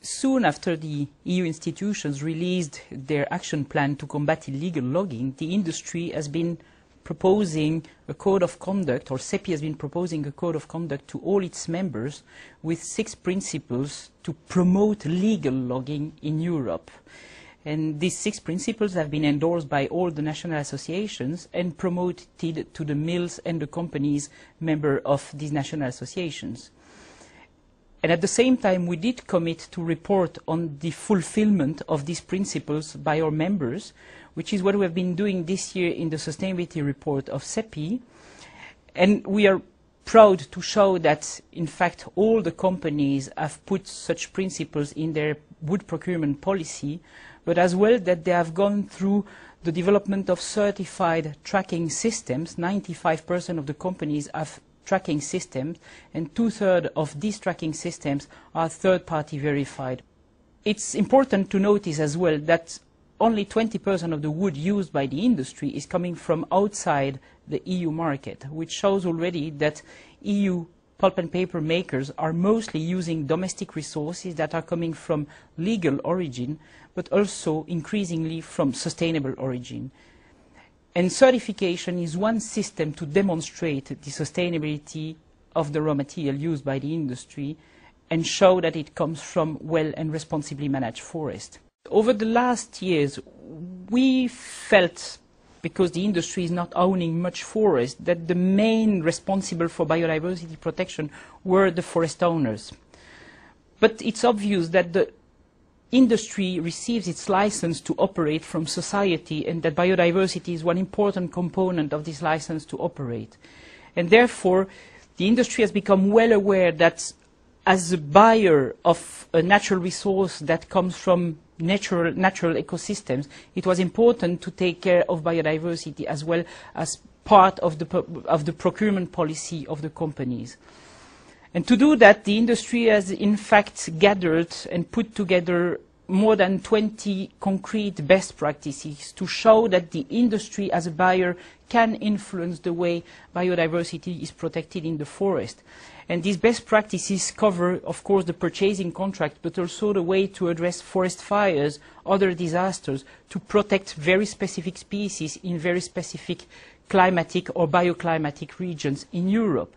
soon after the EU institutions released their action plan to combat illegal logging, the industry has been proposing a code of conduct, or CEPI has been proposing a code of conduct to all its members with 6 principles to promote legal logging in Europe. And these 6 principles have been endorsed by all the national associations and promoted to the mills and the companies member of these national associations. And at the same time, we did commit to report on the fulfillment of these principles by our members, which is what we have been doing this year in the sustainability report of CEPI. And we are proud to show that, in fact, all the companies have put such principles in their wood procurement policy, but as well that they have gone through the development of certified tracking systems. 95% of the companies have tracking systems, and 2/3 of these tracking systems are third-party verified. It's important to notice as well that only 20% of the wood used by the industry is coming from outside the EU market, which shows already that EU pulp and paper makers are mostly using domestic resources that are coming from legal origin, but also increasingly from sustainable origin. And certification is one system to demonstrate the sustainability of the raw material used by the industry and show that it comes from well and responsibly managed forest. Over the last years, we felt, because the industry is not owning much forest, that the main responsible for biodiversity protection were the forest owners. But it's obvious that the industry receives its license to operate from society, and that biodiversity is one important component of this license to operate. And therefore, the industry has become well aware that as a buyer of a natural resource that comes from natural ecosystems, it was important to take care of biodiversity as well as part of the procurement policy of the companies. And to do that, the industry has in fact gathered and put together more than 20 concrete best practices to show that the industry as a buyer can influence the way biodiversity is protected in the forest. And these best practices cover, of course, the purchasing contract, but also the way to address forest fires, other disasters, to protect very specific species in very specific climatic or bioclimatic regions in Europe.